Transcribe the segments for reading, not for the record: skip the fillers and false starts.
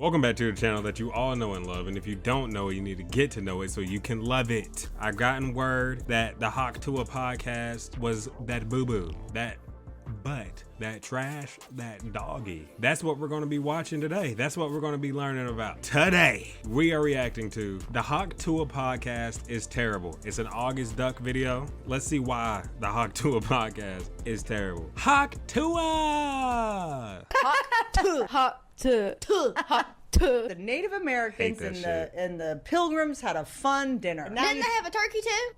Welcome back to the channel that you all know and love, and if you don't know it, you need to get to know it so you can love it. I've gotten word that the Tuah podcast was that boo-boo, that butt, that trash, that doggy. That's what we're going to be watching today. That's what we're going to be learning about today. We are reacting to the Tuah podcast is terrible. It's an August Duck video. Let's see why the Tuah podcast is terrible. Tuah! The Native Americans and the Pilgrims had a fun dinner. Didn't they have a turkey too?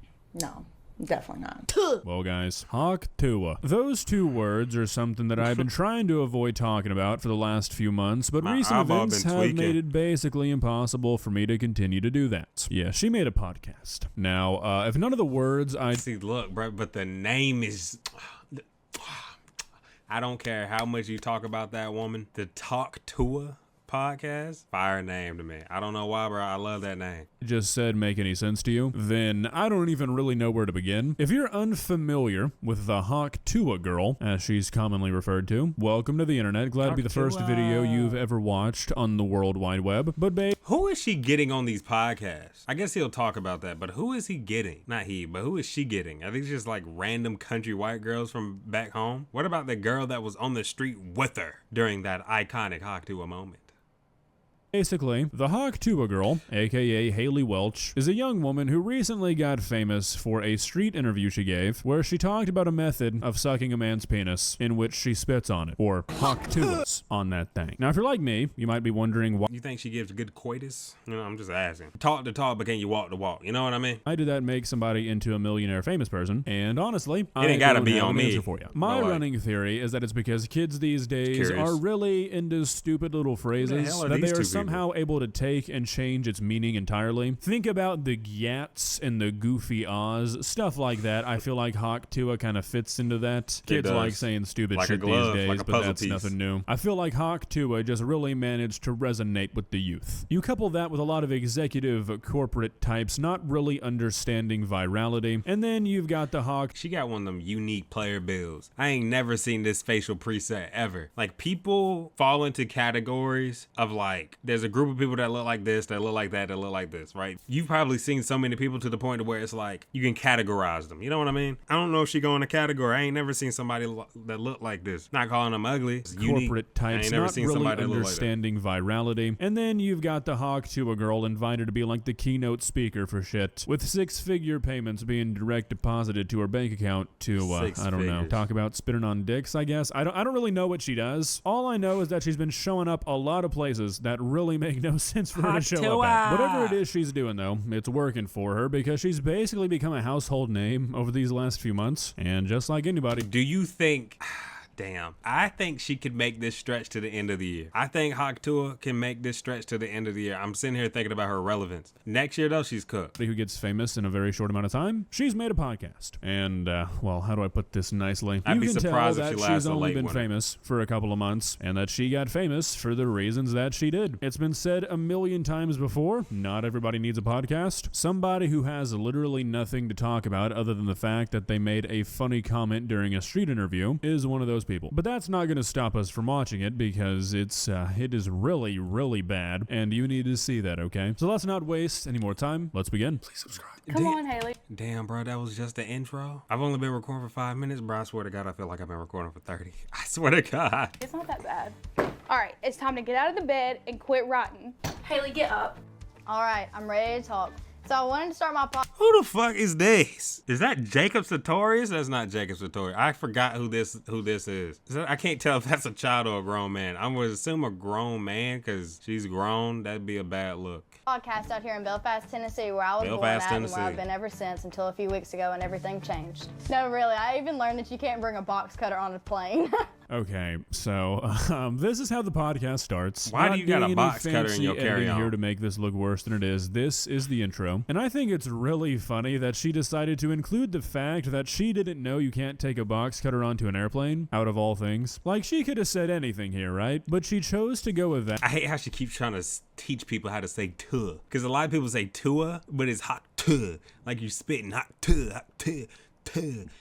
No, definitely not. Well, guys, Tuah. Those two words are something that I've been trying to avoid talking about for the last few months, but recent events have made it basically impossible for me to continue to do that. Yeah, she made a podcast. Now, if none of the words I see, look, bro, but the name is. I don't care how much you talk about that woman. The Tuah podcast, fire name to me. I don't know why, bro. I love that name. Just said make any sense to you, then I don't even really know where to begin. If you're unfamiliar with the Tuah girl, as she's commonly referred to, welcome to the internet. Glad to be the first video you've ever watched on the World Wide Web. But babe, who is she getting on these podcasts? I guess he'll talk about that, but who is he getting? Not he, but who is she getting? I think it's just like random country white girls from back home. What about the girl that was on the street with her during that iconic Tuah moment? Basically, the Tuah girl, aka Haley Welch, is a young woman who recently got famous for a street interview she gave where she talked about a method of sucking a man's penis in which she spits on it, or Tuahs on that thing. Now, if you're like me, you might be wondering why. You think she gives good coitus? You know, I'm just asking. Talk the talk, but can you walk the walk? You know what I mean? Why did that make somebody into a millionaire famous person? And honestly, it ain't gotta be on me. For you. My running theory is that it's because kids these days are really into stupid little phrases that they are somehow able to take and change its meaning entirely. Think about the gyats and the goofy ahs, stuff like that. I feel like Tuah kind of fits into that. Kids like saying stupid shit these days, but that's nothing new. I feel like Tuah just really managed to resonate with the youth. You couple that with a lot of executive corporate types not really understanding virality, and then you've got the She got one of them unique player builds. I ain't never seen this facial preset ever. Like, people fall into categories of like, there's a group of people that look like this, that look like that, that look like this, right? You've probably seen so many people to the point of where it's like you can categorize them. You know what I mean? I don't know if she go in a category. I ain't never seen somebody that look like this. Not calling them ugly. It's corporate types, I ain't never not seen really somebody understanding virality. And then you've got the Tuah girl invited to be like the keynote speaker for shit, with 6-figure payments being direct deposited to her bank account to I don't know, talk about spitting on dicks. I guess I don't really know what she does. All I know is that she's been showing up a lot of places that really make no sense for her to show up at. Whatever it is she's doing, though, it's working for her because she's basically become a household name over these last few months. And just like anybody, do you think... Damn. I think she could make this stretch to the end of the year. I think Tuah can make this stretch to the end of the year. I'm sitting here thinking about her relevance. Next year, though, she's cooked. Who gets famous in a very short amount of time? She's made a podcast. And, well, how do I put this nicely? I'd be surprised if she lasts she's only been famous for a couple of months, and that she got famous for the reasons that she did. It's been said a million times before, not everybody needs a podcast. Somebody who has literally nothing to talk about other than the fact that they made a funny comment during a street interview is one of those people. But that's not going to stop us from watching it because it is really, really bad, and you need to see that, okay? So let's not waste any more time. Let's begin. Please subscribe. Come on, Haley. Damn, bro, that was just the intro. I've only been recording for 5 minutes, bro. I swear to God, I feel like I've been recording for 30. I swear to God. It's not that bad. All right, it's time to get out of the bed and quit rotting. Haley, get up. All right, I'm ready to talk. So I wanted to start my podcast. Who the fuck is this? Is that Jacob Sartorius? That's not Jacob Sartorius. I forgot who this is. I can't tell if that's a child or a grown man. I would assume a grown man because she's grown. That'd be a bad look. Podcast out here in Belfast, Tennessee, where I was born at and where I've been ever since until a few weeks ago and everything changed. No, really, I even learned that you can't bring a box cutter on a plane. Okay, so this is how the podcast starts. Why do you got a box cutter in your carry-on? Here to make this look worse than it is. This is the intro, and I think it's really funny that she decided to include the fact that she didn't know you can't take a box cutter onto an airplane, out of all things. Like, she could have said anything here, right? But she chose to go with that. I hate how she keeps trying to teach people how to say tuh, because a lot of people say Tuah, but it's Tuah, like you spitting Tuah,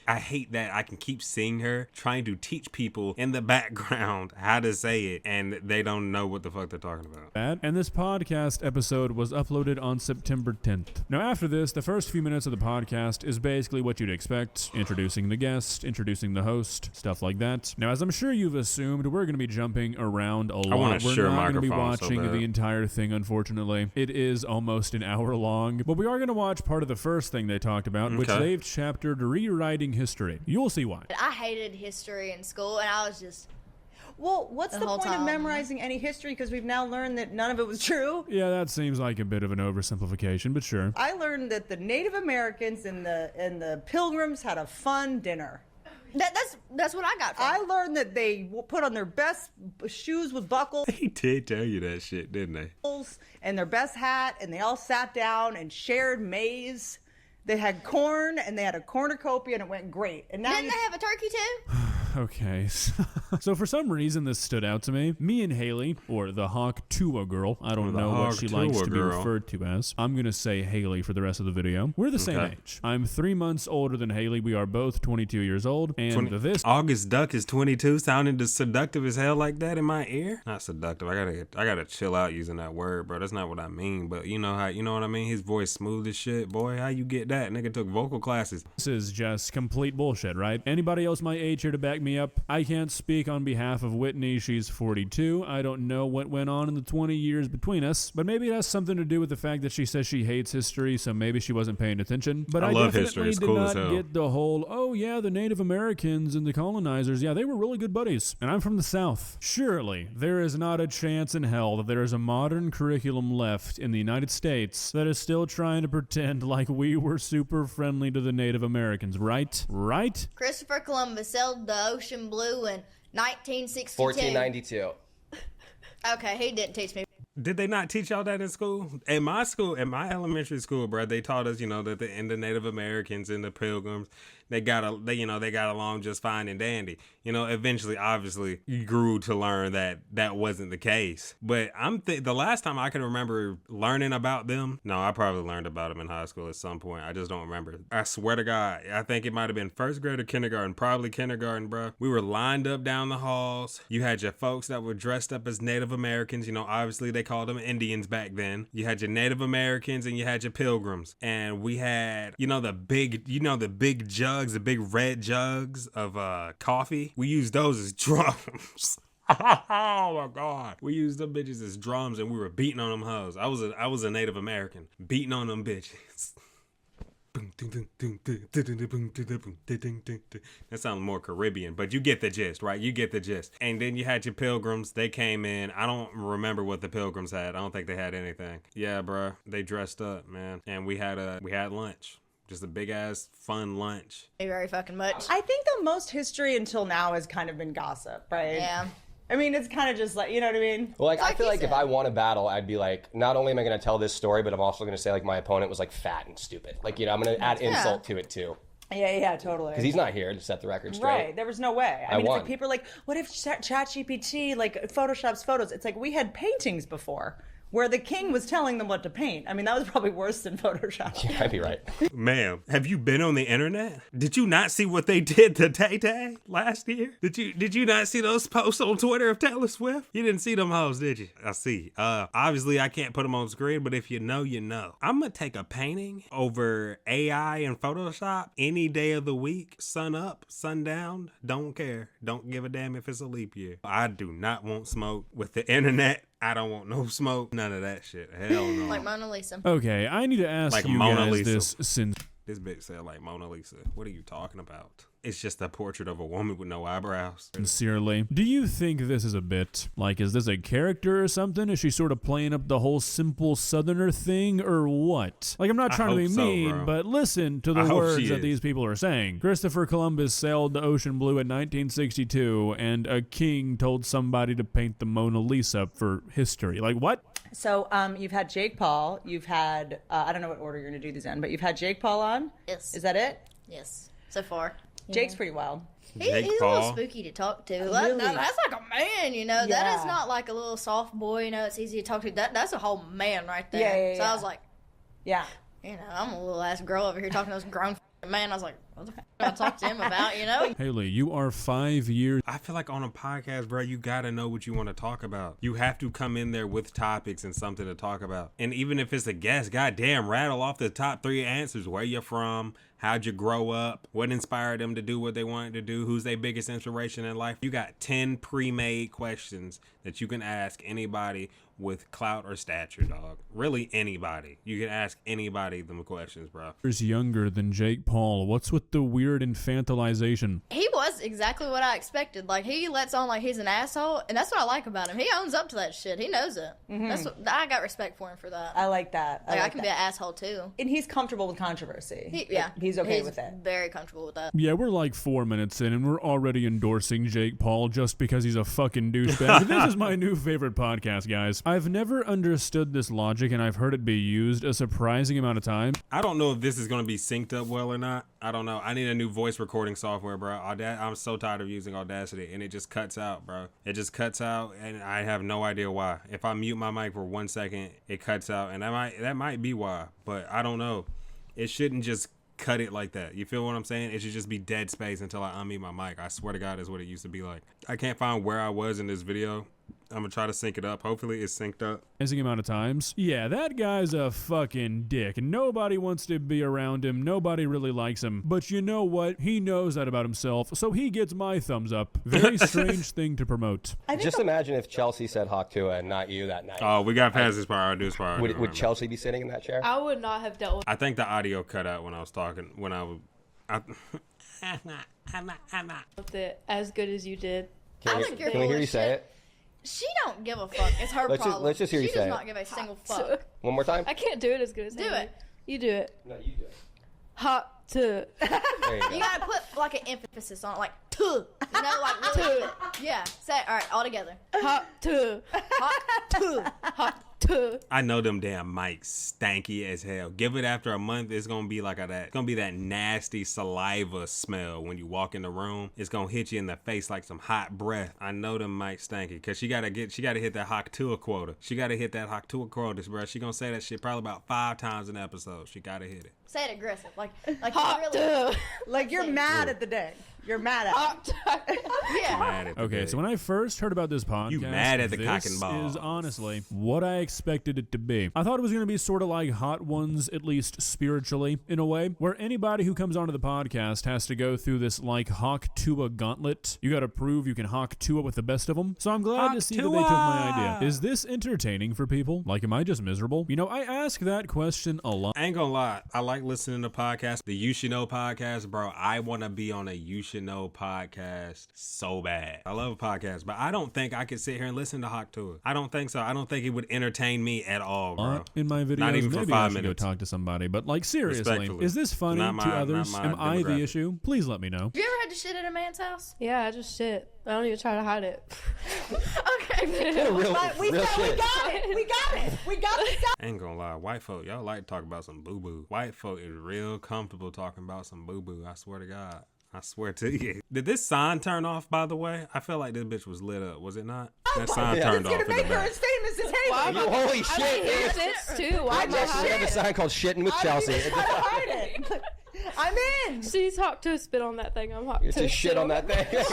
I hate that I can keep seeing her trying to teach people in the background how to say it, and they don't know what the fuck they're talking about. And this podcast episode was uploaded on September 10th. Now, after this, the first few minutes of the podcast is basically what you'd expect: introducing the guest, introducing the host, stuff like that. Now, as I'm sure you've assumed, we're going to be jumping around a lot. We're not going to be watching the entire thing, unfortunately. It is almost an hour long, but we are going to watch part of the first thing they talked about, which they've chaptered Rewriting History. You'll see why. I hated history in school, and I was just... Well, what's the point of memorizing any history? Because we've now learned that none of it was true. Yeah, that seems like a bit of an oversimplification, but sure. I learned that the Native Americans and the Pilgrims had a fun dinner. That's what I got from I learned that they put on their best shoes with buckles. They did tell you that shit, didn't they? And their best hat, and they all sat down and shared maize. They had corn, and they had a cornucopia, and it went great. And now Didn't they have a turkey too? Okay, so for some reason this stood out to me. Me and Haley, or the Hawk Tuah girl, I don't know what she likes to be referred to as. I'm going to say Haley for the rest of the video. We're the same age. I'm 3 months older than Haley. We are both 22 years old. And this... August Duck is 22, sounding seductive as hell like that in my ear? Not seductive. I gotta chill out using that word, bro. That's not what I mean. But you know what I mean? His voice smooth as shit. Boy, how you get that? Nigga took vocal classes. This is just complete bullshit, right? Anybody else my age here to back me up? I can't speak on behalf of Whitney. She's 42. I don't know what went on in the 20 years between us, but maybe it has something to do with the fact that she says she hates history, so maybe she wasn't paying attention. But I love definitely history. It's did cool not as hell. get the whole, oh yeah, the Native Americans and the colonizers, yeah, they were really good buddies. And I'm from the South. Surely, there is not a chance in hell that there is a modern curriculum left in the United States that is still trying to pretend like we were super friendly to the Native Americans, right? Right? Christopher Columbus sailed the ocean blue in 1962. 1492. Okay, he didn't teach me. Did they not teach y'all that in school? In my elementary school, bro, they taught us, that the Native Americans and the Pilgrims, they got along just fine and dandy. Eventually, obviously, you grew to learn that that wasn't the case. But the last time I can remember learning about them, no, I probably learned about them in high school at some point. I just don't remember. I swear to God, I think it might have been first grade or kindergarten, probably kindergarten, bro. We were lined up down the halls. You had your folks that were dressed up as Native Americans. Obviously they called them Indians back then. You had your Native Americans and you had your Pilgrims. And we had, the big jugs, the big red jugs of coffee. We used those as drums. Oh my God. We used them bitches as drums and we were beating on them hoes. I was a Native American beating on them bitches. That sounds more Caribbean, but you get the gist, right? You get the gist. And then you had your Pilgrims. They came in. I don't remember what the Pilgrims had. I don't think they had anything. Yeah, bro. They dressed up, man. And we had lunch. Just a big ass fun lunch. Very fucking much. I think the most history until now has kind of been gossip, right? Yeah. I mean, it's kind of just like, you know what I mean? Well, I feel like if I won a battle, I'd be like, not only am I going to tell this story, but I'm also going to say like my opponent was like fat and stupid. Like, I'm going to add insult to it too. Yeah, totally. Because he's not here to set the record straight. Right, there was no way. I mean, won. it's like people are like, what if ChatGPT like photoshops photos? It's like we had paintings before where the king was telling them what to paint. I mean, that was probably worse than Photoshop. Yeah, I'd be right. Ma'am, have you been on the internet? Did you not see what they did to Tay-Tay last year? Did you not see those posts on Twitter of Taylor Swift? You didn't see them hoes, did you? I see. Obviously I can't put them on screen, but if you know, you know. I'm gonna take a painting over AI and Photoshop any day of the week. Sun up, sun down, don't care. Don't give a damn if it's a leap year. I do not want smoke with the internet. I don't want no smoke. None of that shit. Hell no. Like Mona Lisa. Okay, I need to ask Like you Mona guys Lisa. this since... This bitch said like Mona Lisa. What are you talking about? It's just a portrait of a woman with no eyebrows. Sincerely, do you think this is a bit? Like, is this a character or something? Is she sort of playing up the whole simple Southerner thing or what? Like, I'm not trying to be mean, but listen to the words that these people are saying. Christopher Columbus sailed the ocean blue in 1962, and a king told somebody to paint the Mona Lisa for history. Like, what? So you've had Jake Paul. You've had, I don't know what order you're going to do these in, but you've had Jake Paul on? Yes. Is that it? Yes. So far. Jake's pretty wild. He's a little spooky to talk to. Really? That's like a man, Yeah. That is not like a little soft boy, It's easy to talk to. That's a whole man right there. Yeah. So I was like, yeah. I'm a little ass girl over here talking to this grown man. I was like, what the fuck do I talk to him about, you know? Haley, you are 5 years. I feel like on a podcast, bro, you gotta know what you want to talk about. You have to come in there with topics and something to talk about. And even if it's a guest, goddamn, rattle off the top 3 answers. Where you from? How'd you grow up? What inspired them to do what they wanted to do? Who's their biggest inspiration in life? You got 10 pre-made questions that you can ask anybody with clout or stature, dog. Really anybody. You can ask anybody them questions, bro. Years younger than Jake Paul. What's with the weird infantilization? He was exactly what I expected. Like, he lets on like he's an asshole, and that's what I like about him. He owns up to that shit. He knows it. That's what I got respect for him for that. I like that. I can be an asshole too. And he's comfortable with controversy. He's okay with it. Very comfortable with that. Yeah, we're like 4 minutes in and we're already endorsing Jake Paul just because he's a fucking douchebag. This is my new favorite podcast, guys. I've never understood this logic and I've heard it be used a surprising amount of time. I don't know if this is going to be synced up well or not. I don't know. I need a new voice recording software, bro. I'm so tired of using Audacity and it just cuts out, bro. It just cuts out and I have no idea why. If I mute my mic for 1 second, it cuts out, and that might be why, but I don't know. It shouldn't just cut it like that. You feel what I'm saying? It should just be dead space until I unmute my mic. I swear to God, is what it used to be like. I can't find where I was in this video. I'm gonna try to sync it up. Hopefully it's synced up. Amazing amount of times. Yeah, that guy's a fucking dick. Nobody wants to be around him. Nobody really likes him. But you know what? He knows that about himself, so he gets my thumbs up. Very strange thing to promote. Just imagine if Chelsea said Hawk Tuah and not you that night. Oh, we got past this part. I'll do this part. Would Chelsea be sitting in that chair? I would not have dealt with I think the audio cut out when I was talking. When I was... it as good as you did. Can we hear you say it? She don't give a fuck. It's her problem. Let's just hear you she say does it. not give a single fuck. One more time? I can't do it as good as Do Haley. it. You do it. No, you do it. Hot to. There you go. You gotta put like an emphasis on it, like tuh. You know, like really. Yeah. Say it. All right, all together. Hot to. Hot tuh. Hot to. I know them damn mics stanky as hell. Give it after a month, it's gonna be like that. It's gonna be that nasty saliva smell when you walk in the room. It's gonna hit you in the face like some hot breath. I know them mics stanky because she gotta hit that Hawk Tuah quota. She gotta hit that Hawk Tuah quota, bro. She gonna say that shit probably about 5 times an episode. She gotta hit it. Say it aggressive, like Hot really. to. Like you're mad at the day. You're mad at it. Yeah. Mad at the Okay, day. so when I first heard about this podcast, You mad at the cock and this balls. is honestly what I expected it to be. I thought it was going to be sort of like Hot Ones, at least spiritually, in a way, where anybody who comes onto the podcast has to go through this like Hawk Tuah gauntlet. You got to prove you can Hawk Tuah with the best of them. So I'm glad Hawk to see that they took my Tuah. idea. Is this entertaining for people? Like, am I just miserable? You know, I ask that question a lot. I ain't gonna lie. I like listening to podcasts. The You Should Know podcast, bro. I want to be on a You Should Know podcast so bad. I love a podcast, but I don't think I could sit here and listen to Hawk Tuah. I don't think so. I don't think it would entertain me at all, bro. In my videos, Not even for maybe 5 I should minutes. go talk to somebody. But like, seriously, Respectfully. is this funny Not to my- others? not my Am I the demographic. issue? Please let me know. Have you ever had to shit at a man's house? Yeah, I just shit. I don't even try to hide it. Okay. Real But we shit. got it. We got it. We got this out. I ain't gonna lie. White folk, y'all like to talk about some boo-boo. White folk is real comfortable talking about some boo-boo. I swear to God. I swear to you. Did this sign turn off, by the way? I feel like this bitch was lit up. Was it not? That sign Yeah. turned It's off gonna in the make her back. as famous as Haley. You holy shit, He man. shits too. Why am I We have a hiding? sign called Shitting with I Chelsea. don't even try to hide it. I'm in. She's hot to spit on that thing. I'm hot It's to just shit on that thing. Please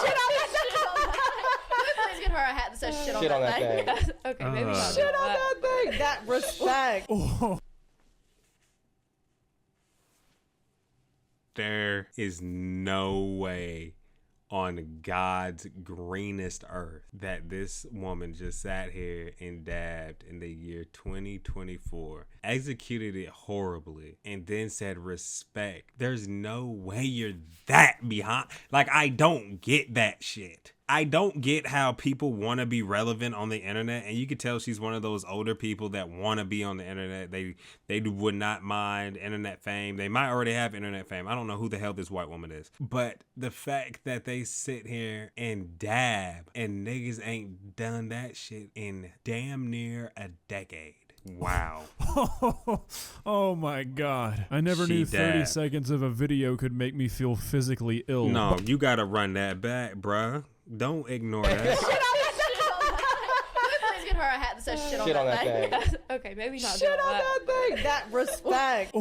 get her a hat that says shit on Shit on that that thing. thing. Okay, maybe not. Shit on that thing. That respect. There is no way on God's greenest earth that this woman just sat here and dabbed in the year 2024, executed it horribly, and then said respect. There's no way you're that behind. Like, I don't get that shit. I don't get how people want to be relevant on the internet, and you could tell she's one of those older people that want to be on the internet. They would not mind internet fame. They might already have internet fame. I don't know who the hell this white woman is. But the fact that they sit here and dab, and niggas ain't done that shit in damn near a decade. Wow. Oh my God. I never She knew 30 dabbed. seconds of a video could make me feel physically ill. No, you gotta run that back, bruh. Don't ignore that. Please get her a hat that says shit on Shit on that that thing. thing. Okay, maybe not. Shit doing on that. that thing. That respect.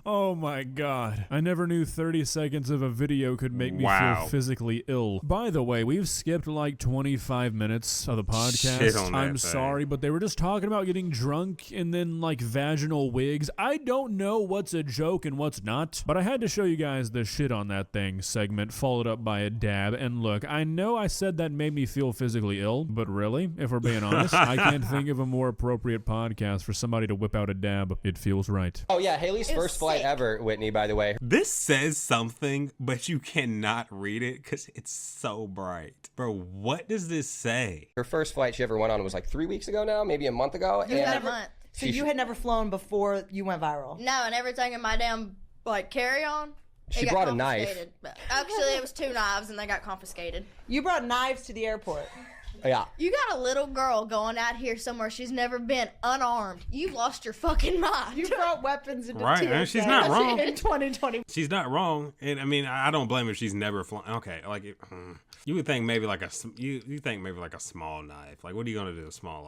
Oh my god. I never knew 30 seconds of a video could make me feel physically ill. By the way, we've skipped like 25 minutes of the podcast. I'm sorry, but they were just talking about getting drunk and then like vaginal wigs. I don't know what's a joke and what's not, but I had to show you guys the shit on that thing segment followed up by a dab. And look, I know I said that made me feel physically ill, but really, if we're being honest, I can't think of a more appropriate podcast for somebody to whip out a dab. It feels right. Oh yeah, Haley's first flight ever, Whitney, by the way. This says something, but you cannot read it because it's so bright. Bro, what does this say? Her first flight she ever went on was like 3 weeks ago now, maybe a month ago. A month. So you had never flown before you went viral? No, and everything in my damn carry-on. She brought a knife. Actually, it was 2 knives, and they got confiscated. You brought knives to the airport. Yeah. You got a little girl going out here somewhere she's never been, unarmed. You've lost your fucking mind. You brought weapons into right, TSA and she's not wrong. In 2020. She's not wrong, and I mean, I don't blame her. She's never flown. Okay, like you would think maybe like you think maybe like a small knife. Like, what are you gonna do? A small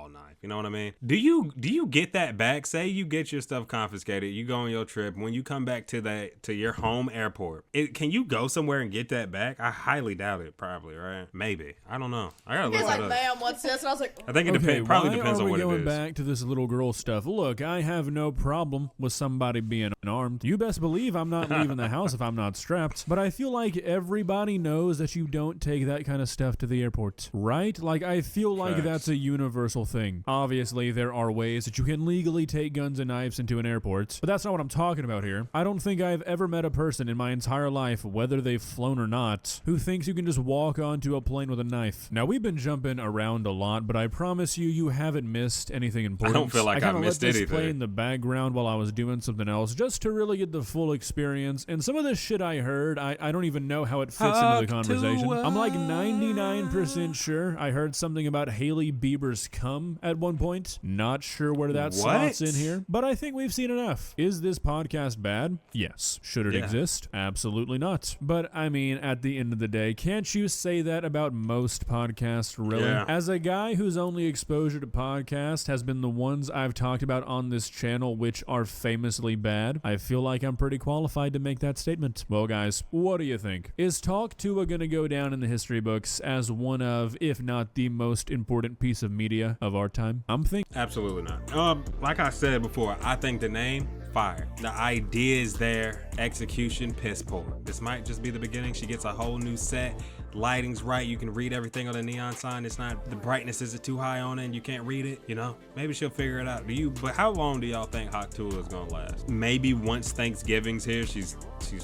knife. You know what I mean? Do you get that back? Say you get your stuff confiscated. You go on your trip. When you come back to your home airport, can you go somewhere and get that back? I highly doubt it. Probably, right? Maybe. I don't know. I gotta look He's it like, up. ma'am, what's this? And I was like, I think it probably depends on what it is. Why are we going back to this little girl stuff? Look, I have no problem with somebody being unarmed. You best believe I'm not leaving the house if I'm not strapped. But I feel like everybody knows that you don't take that kind of stuff to the airport, right? Like, I feel like that's a universal thing. Obviously, there are ways that you can legally take guns and knives into an airport, but that's not what I'm talking about here. I don't think I've ever met a person in my entire life, whether they've flown or not, who thinks you can just walk onto a plane with a knife. Now, we've been jumping around a lot, but I promise you haven't missed anything important. I don't feel like I missed anything. I let this play in the background while I was doing something else, just to really get the full experience. And some of the shit I heard, I don't even know how it fits into the conversation. I'm like 99% sure I heard something about Hailey Bieber's cum at one point. Not sure where that slots in here, but I think we've seen enough. Is this podcast bad? Yes. Should it exist? Absolutely not. But I mean, at the end of the day, can't you say that about most podcasts, really? Yeah. As a guy whose only exposure to podcasts has been the ones I've talked about on this channel, which are famously bad, I feel like I'm pretty qualified to make that statement. Well, guys, what do you think? Is Talk Tuah gonna go down in the history books as one of, if not the most important piece of media of our time? I'm thinking absolutely not. Like I said before, I think the name fire. The idea is there. Execution piss poor. This might just be the beginning. She gets a whole new set. Lighting's right. You can read everything on the neon sign. It's not, the brightness isn't too high on it and you can't read it. You know, maybe she'll figure it out. But how long do y'all think Hot Tuah is gonna last? Maybe once Thanksgiving's here, she's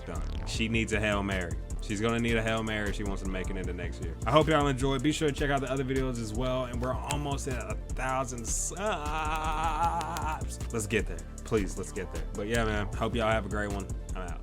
done. She needs a Hail Mary. She's gonna need a Hail Mary if she wants to make it into next year. I hope y'all enjoyed. Be sure to check out the other videos as well. And we're almost at 1,000 subs. Let's get there. Please, let's get there. But yeah, man, hope y'all have a great one. I'm out.